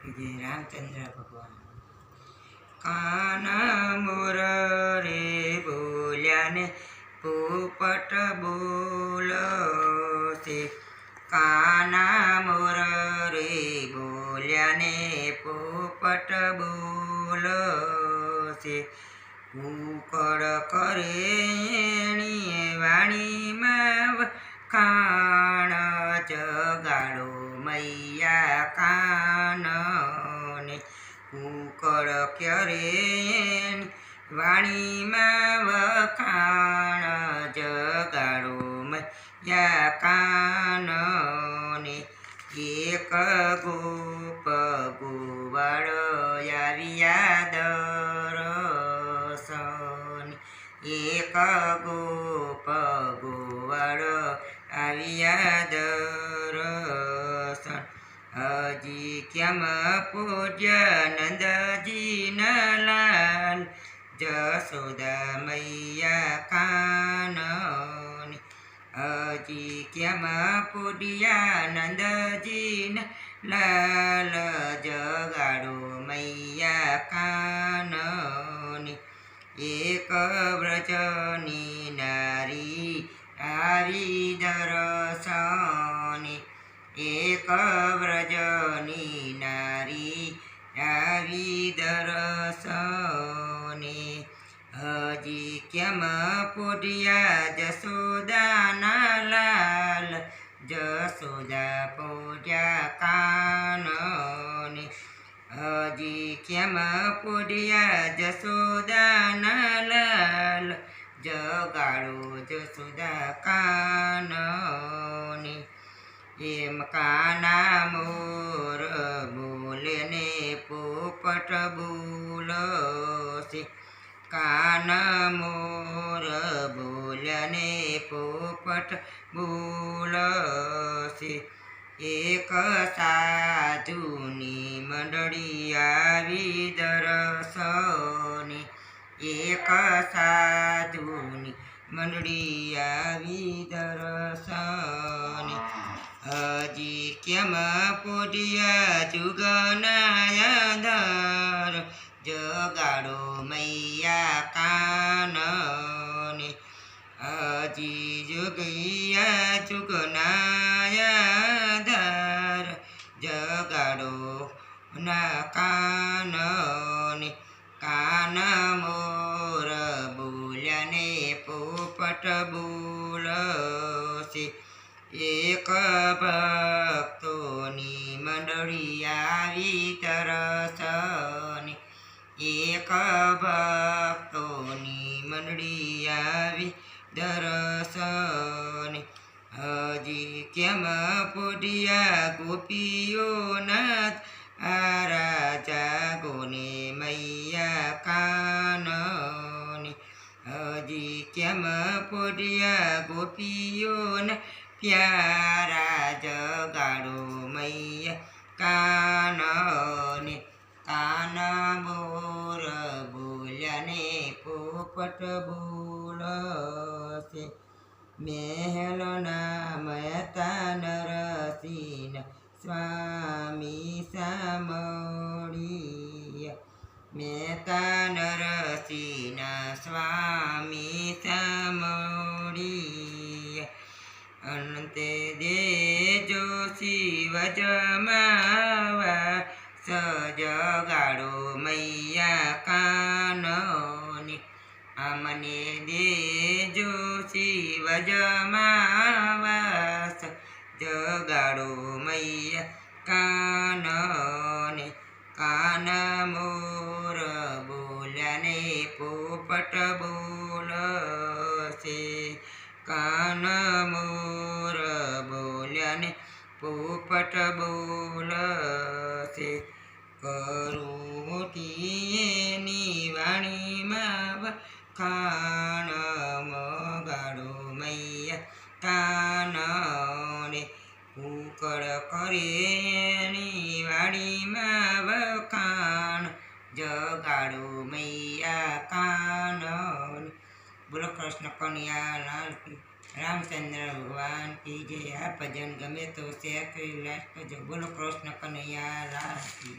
जय रामचंद्र भगवान। काना मोर रे बोल्या ने पोपट बोलो से। काना मोर रे बोल्या ने पोपट बोलो से। कूकड़ करे वाणी में कान जगाड़ो मैया कान ने। कूकड़ करे वाणी में कान जगाड़ो मैया कान ने। एक गोप गोवाड़ आविया दरसन। एक गोप गोवाड़ आविया दरसन। हजी क्यम पूज्य नंदजी लाल जसोदा मैया कान ने। हजी क्यम पूज्या नंदजी लाल जगाड़ो मैया कान ने। एक व्रजनी नारी आवी दरसनी। एक व्रजनी नारी आवी दरसनी। हजी क्यम पूज्या जसोदा लाल जसोदा पूज्या कान ने। हजी क्यम पूज्या जसोदा लाल जगाड़ो जसोदा कान ने। एम काना मोर बोले ने पोपट बोलो से। कान मोर बोलने पोपट बोलो से। एक साधुनी मंडળી આવી દરસને। એક સાધુની મંડળી આવી દરસને। હજી કેમ પૂજ્યા જુગના ધર જગાડો મૈયા કાન ને। હજી જોગૈયા જુગના ધર જગાડો ના કાન ને। કાન મોર બોલ્યા ને પોપટ બોલશે। એક ભક્તોની મંડળી આવી તરસને। એક ભક્તોની મંડળી આવી દરસને। હજી કેમ પૂજ્યા ગોપીઓનાથ આ રાજા ગોને મૈયા કાન ને। હજી કેમ પૂજ્યા ગોપીઓના પ્યારા જગાડો મૈયા કાન ને। કાન મોર બોલ્યા ને પોપટ બોલશે। મહેલના મહેતા નરસિંહ સ્વામી સામળિયા। મહેતા નરસિંહ સ્વામી સામળિયા। અંતે દેજો શિવ જમાવા સજગાડો મૈયા કાન ને। અમને દેજો શિવ જમાવાસ જગાડો મૈયા કાન ને। કાન મોર બોલ્યા ને પોપટ બોલશે। કાન મોર બોલ્યા ને પોપટ બોલશે। કરુટીની વાણીમાં કાન મગાડો મૈયા કાન ને। કૂકડ કરે વાણીમાં કાન જગાડો મૈયા કાન ને। બોલો કૃષ્ણ કનૈયા લાલ કી रामचंद्र भगवान की जय। आ भजन गमे तो शेयर कर लाइक करजो। बोलो कृष्ण कन्हैया लाल की।